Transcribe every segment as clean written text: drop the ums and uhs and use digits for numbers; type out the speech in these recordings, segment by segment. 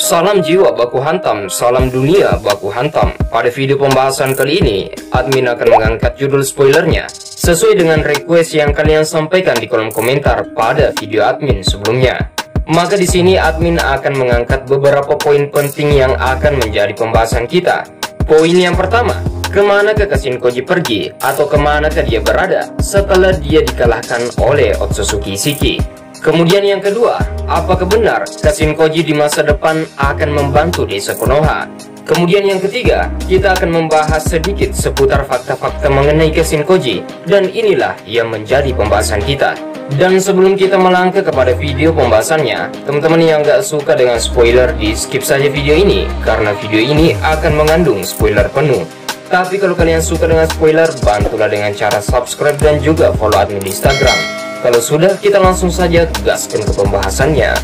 Salam jiwa baku hantam, salam dunia baku hantam. Pada video pembahasan kali ini, admin akan mengangkat judul spoilernya sesuai dengan request yang kalian sampaikan di kolom komentar pada video admin sebelumnya. Maka di sini admin akan mengangkat beberapa poin penting yang akan menjadi pembahasan kita. Poin yang pertama, kemana Shinkoji pergi atau kemana dia berada setelah dia dikalahkan oleh Otsutsuki Ishiki. Kemudian yang kedua, apakah benar Shinkoji di masa depan akan membantu desa Konoha? Kemudian yang ketiga, kita akan membahas sedikit seputar fakta-fakta mengenai Shinkoji, dan inilah yang menjadi pembahasan kita. Dan sebelum kita melangkah kepada video pembahasannya, teman-teman yang gak suka dengan spoiler, di skip saja video ini karena video ini akan mengandung spoiler penuh. Tapi kalau kalian suka dengan spoiler, bantulah dengan cara subscribe dan juga follow admin di Instagram. Kalau sudah, kita langsung saja gaskan ke pembahasannya.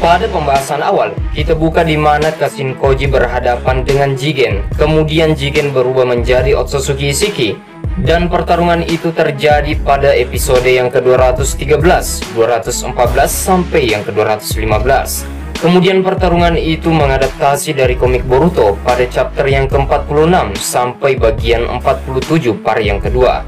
Pada pembahasan awal, kita buka di mana Shinkoji berhadapan dengan Jigen. Kemudian Jigen berubah menjadi Otsutsuki Ishiki, dan pertarungan itu terjadi pada episode yang ke-213, 214 sampai yang ke-215. Kemudian pertarungan itu mengadaptasi dari komik Boruto pada chapter yang ke-46 sampai bagian 47 part yang kedua.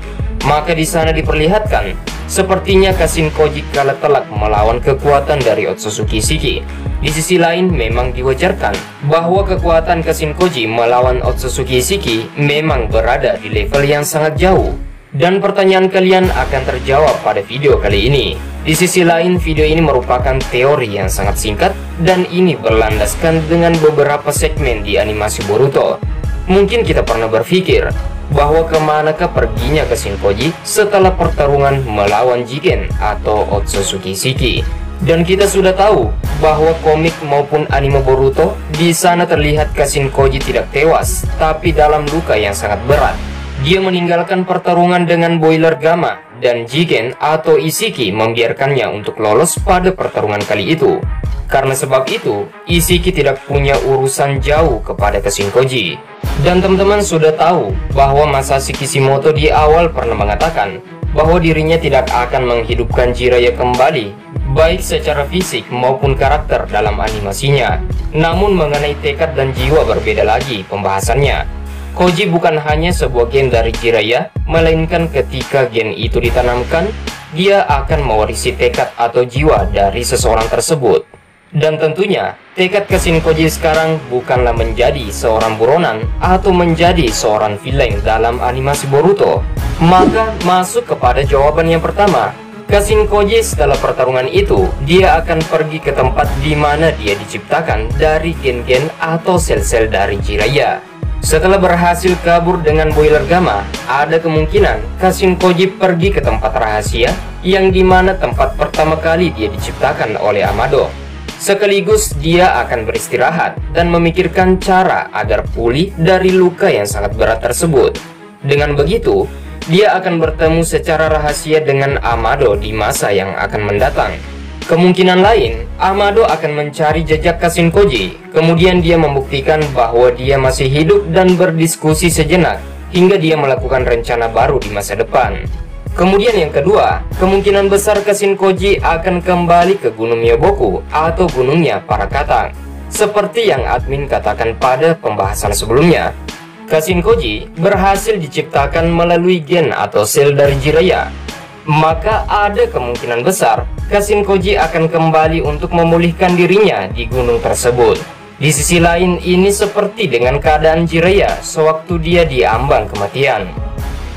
Maka di sana diperlihatkan sepertinya Shinkoji kalah telak melawan kekuatan dari Otsutsuki Ishiki. Di sisi lain, memang diwajarkan bahwa kekuatan Shinkoji melawan Otsutsuki Ishiki memang berada di level yang sangat jauh. Dan pertanyaan kalian akan terjawab pada video kali ini. Di sisi lain, video ini merupakan teori yang sangat singkat dan ini berlandaskan dengan beberapa segmen di animasi Boruto. Mungkin kita pernah berpikir bahwa kemanakah perginya Shinkoji setelah pertarungan melawan Jigen atau Otsutsuki Ishiki. Dan kita sudah tahu bahwa komik maupun anime Boruto di sana terlihat Shinkoji tidak tewas, tapi dalam luka yang sangat berat. Dia meninggalkan pertarungan dengan Boiler Gamma dan Jigen atau Ishiki membiarkannya untuk lolos pada pertarungan kali itu. Karena sebab itu, Ishiki tidak punya urusan jauh kepada Shinkoji. Dan teman-teman sudah tahu bahwa Masashi Kishimoto di awal pernah mengatakan bahwa dirinya tidak akan menghidupkan Jiraiya kembali, baik secara fisik maupun karakter dalam animasinya. Namun mengenai tekad dan jiwa berbeda lagi pembahasannya. Koji bukan hanya sebuah gen dari Jiraiya, melainkan ketika gen itu ditanamkan, dia akan mewarisi tekad atau jiwa dari seseorang tersebut. Dan tentunya, tekad Shinkoji sekarang bukanlah menjadi seorang buronan atau menjadi seorang villain dalam animasi Boruto. Maka masuk kepada jawaban yang pertama. Shinkoji setelah pertarungan itu, dia akan pergi ke tempat di mana dia diciptakan dari gen-gen atau sel-sel dari Jiraiya. Setelah berhasil kabur dengan Boiler Gamma, ada kemungkinan Shinkoji pergi ke tempat rahasia yang dimana tempat pertama kali dia diciptakan oleh Amado. Sekaligus dia akan beristirahat dan memikirkan cara agar pulih dari luka yang sangat berat tersebut. Dengan begitu, dia akan bertemu secara rahasia dengan Amado di masa yang akan mendatang. Kemungkinan lain, Amado akan mencari jejak Shinkoji, kemudian dia membuktikan bahwa dia masih hidup dan berdiskusi sejenak, hingga dia melakukan rencana baru di masa depan. Kemudian yang kedua, kemungkinan besar Shinkoji akan kembali ke Gunung Myoboku atau gunungnya para Katang. Seperti yang admin katakan pada pembahasan sebelumnya, Shinkoji berhasil diciptakan melalui gen atau sel dari Jiraiya. Maka ada kemungkinan besar Shinkoji akan kembali untuk memulihkan dirinya di gunung tersebut. Di sisi lain, ini seperti dengan keadaan Jiraiya sewaktu dia diambang kematian.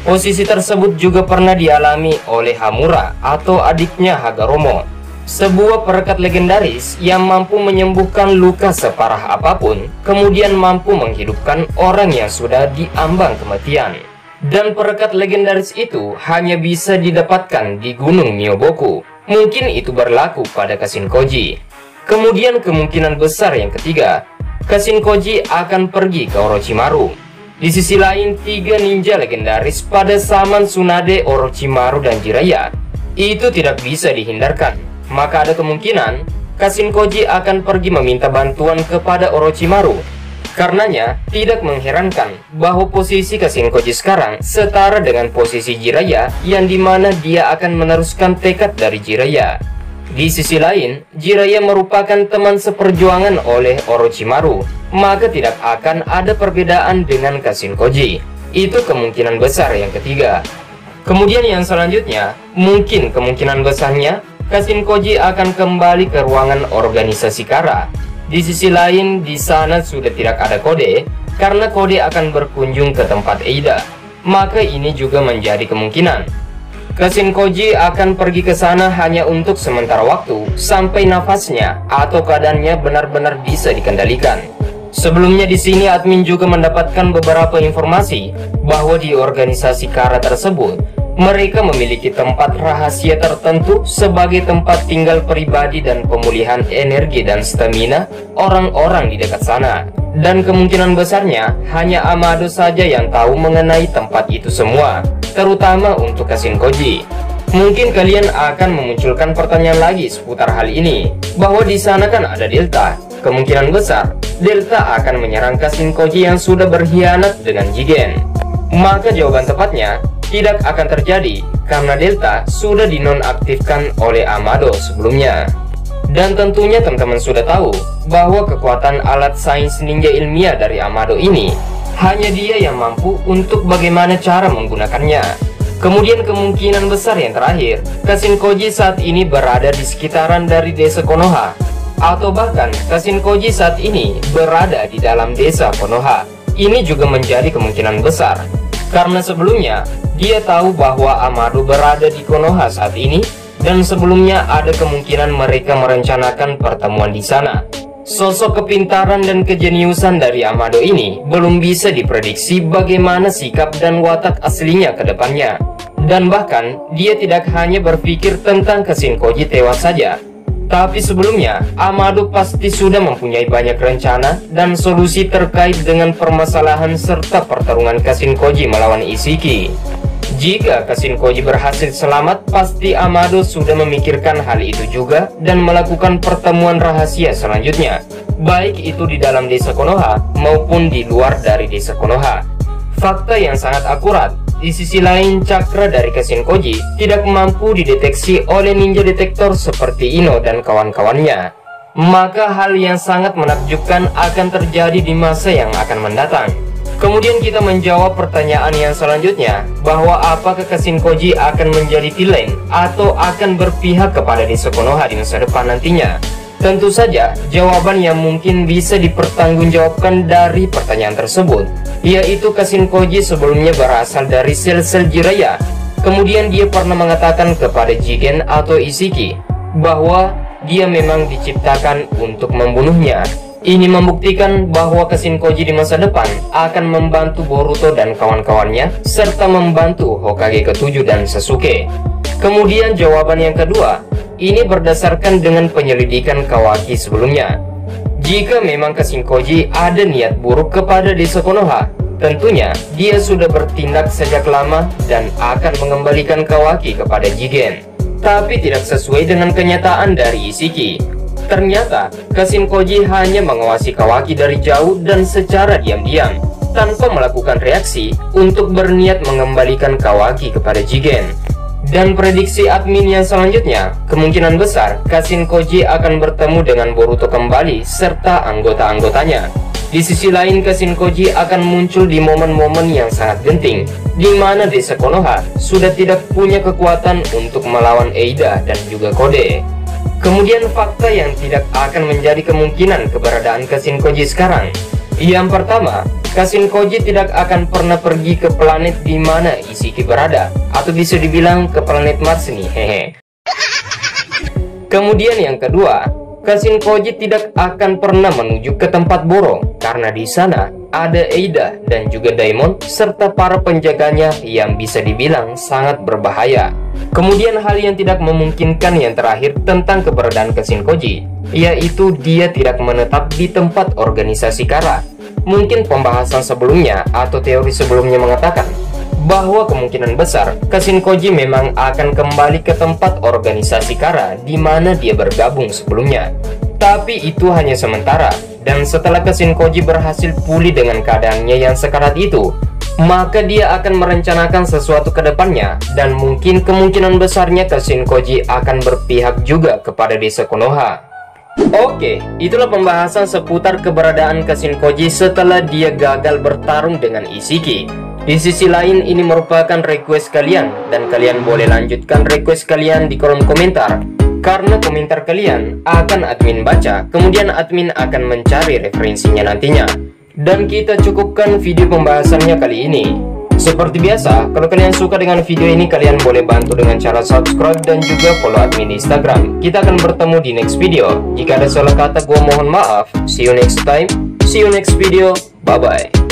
Posisi tersebut juga pernah dialami oleh Hamura atau adiknya Hagoromo, sebuah perekat legendaris yang mampu menyembuhkan luka separah apapun, kemudian mampu menghidupkan orang yang sudah diambang kematian. Dan perekat legendaris itu hanya bisa didapatkan di Gunung Myoboku. Mungkin itu berlaku pada Shinkoji. Kemudian kemungkinan besar yang ketiga, Shinkoji akan pergi ke Orochimaru. Di sisi lain, 3 ninja legendaris pada zaman Tsunade, Orochimaru, dan Jiraiya itu tidak bisa dihindarkan. Maka ada kemungkinan Shinkoji akan pergi meminta bantuan kepada Orochimaru. Karenanya, tidak mengherankan bahwa posisi Shinkoji sekarang setara dengan posisi Jiraiya, yang dimana dia akan meneruskan tekad dari Jiraiya. Di sisi lain, Jiraiya merupakan teman seperjuangan oleh Orochimaru, maka tidak akan ada perbedaan dengan Kashin Koji. Itu kemungkinan besar yang ketiga. Kemudian yang selanjutnya, mungkin kemungkinan besarnya Kashin Koji akan kembali ke ruangan organisasi Kara. Di sisi lain, di sana sudah tidak ada kode, karena kode akan berkunjung ke tempat Eida. Maka ini juga menjadi kemungkinan. Kashin Koji akan pergi ke sana hanya untuk sementara waktu, sampai nafasnya atau keadaannya benar-benar bisa dikendalikan. Sebelumnya di sini admin juga mendapatkan beberapa informasi bahwa di organisasi Kara tersebut, mereka memiliki tempat rahasia tertentu sebagai tempat tinggal pribadi dan pemulihan energi dan stamina orang-orang di dekat sana. Dan kemungkinan besarnya hanya Amado saja yang tahu mengenai tempat itu semua, terutama untuk Kashin Koji. Mungkin kalian akan memunculkan pertanyaan lagi seputar hal ini, bahwa di sana kan ada Delta. Kemungkinan besar Delta akan menyerang Kashin Koji yang sudah berkhianat dengan Jigen. Maka jawaban tepatnya tidak akan terjadi karena Delta sudah dinonaktifkan oleh Amado sebelumnya. Dan tentunya teman-teman sudah tahu bahwa kekuatan alat sains ninja ilmiah dari Amado ini hanya dia yang mampu untuk bagaimana cara menggunakannya. Kemudian kemungkinan besar yang terakhir, Kashin Koji saat ini berada di sekitaran dari desa Konoha, atau bahkan Kashin Koji saat ini berada di dalam desa Konoha. Ini juga menjadi kemungkinan besar karena sebelumnya dia tahu bahwa Amado berada di Konoha saat ini, dan sebelumnya ada kemungkinan mereka merencanakan pertemuan di sana. Sosok kepintaran dan kejeniusan dari Amado ini belum bisa diprediksi bagaimana sikap dan watak aslinya ke depannya. Dan bahkan dia tidak hanya berpikir tentang Kashin Koji tewas saja, tapi sebelumnya Amado pasti sudah mempunyai banyak rencana dan solusi terkait dengan permasalahan serta pertarungan Kashin Koji melawan Isshiki. Jika Kashin Koji berhasil selamat, pasti Amado sudah memikirkan hal itu juga dan melakukan pertemuan rahasia selanjutnya, baik itu di dalam desa Konoha maupun di luar dari desa Konoha. Fakta yang sangat akurat. Di sisi lain, cakra dari Kashin Koji tidak mampu dideteksi oleh ninja detektor seperti Ino dan kawan-kawannya. Maka hal yang sangat menakjubkan akan terjadi di masa yang akan mendatang. Kemudian kita menjawab pertanyaan yang selanjutnya, bahwa apakah Kashin Koji akan menjadi villain atau akan berpihak kepada desa Konoha di masa depan nantinya. Tentu saja jawaban yang mungkin bisa dipertanggungjawabkan dari pertanyaan tersebut, yaitu Kashin Koji sebelumnya berasal dari sel-sel Jiraiya. Kemudian dia pernah mengatakan kepada Jigen atau Isshiki bahwa dia memang diciptakan untuk membunuhnya. Ini membuktikan bahwa Kashin Koji di masa depan akan membantu Boruto dan kawan-kawannya, serta membantu Hokage ke-7 dan Sasuke. Kemudian jawaban yang kedua, ini berdasarkan dengan penyelidikan Kawaki sebelumnya. Jika memang Kashin Koji ada niat buruk kepada desa Konoha, tentunya dia sudah bertindak sejak lama dan akan mengembalikan Kawaki kepada Jigen. Tapi tidak sesuai dengan kenyataan dari Isshiki. Ternyata Kashin Koji hanya mengawasi Kawaki dari jauh dan secara diam-diam, tanpa melakukan reaksi untuk berniat mengembalikan Kawaki kepada Jigen. Dan prediksi admin yang selanjutnya, kemungkinan besar Kashin Koji akan bertemu dengan Boruto kembali serta anggota-anggotanya. Di sisi lain, Kashin Koji akan muncul di momen-momen yang sangat genting, di mana desa Konoha sudah tidak punya kekuatan untuk melawan Eida dan juga Kode. Kemudian fakta yang tidak akan menjadi kemungkinan keberadaan Kashin Koji sekarang. Yang pertama, Kashin Koji tidak akan pernah pergi ke planet di mana Isshiki berada, atau bisa dibilang ke planet Mars nih, hehe. Kemudian yang kedua, Kashin Koji tidak akan pernah menuju ke tempat Borong, karena di sana ada Eida dan juga Daimon serta para penjaganya yang bisa dibilang sangat berbahaya. Kemudian hal yang tidak memungkinkan yang terakhir tentang keberadaan Kashin Koji, yaitu dia tidak menetap di tempat organisasi Kara. Mungkin pembahasan sebelumnya atau teori sebelumnya mengatakan bahwa kemungkinan besar Kashin Koji memang akan kembali ke tempat organisasi Kara di mana dia bergabung sebelumnya. Tapi itu hanya sementara, dan setelah Kashin Koji berhasil pulih dengan keadaannya yang sekarat itu, maka dia akan merencanakan sesuatu ke depannya, dan mungkin kemungkinan besarnya Kashin Koji akan berpihak juga kepada desa Konoha. Oke, itulah pembahasan seputar keberadaan Kashin Koji setelah dia gagal bertarung dengan Isshiki. Di sisi lain, ini merupakan request kalian, dan kalian boleh lanjutkan request kalian di kolom komentar, karena komentar kalian akan admin baca, kemudian admin akan mencari referensinya nantinya. Dan kita cukupkan video pembahasannya kali ini. Seperti biasa, kalau kalian suka dengan video ini, kalian boleh bantu dengan cara subscribe dan juga follow admin di Instagram. Kita akan bertemu di next video. Jika ada salah kata, gua mohon maaf. See you next time, see you next video, bye bye.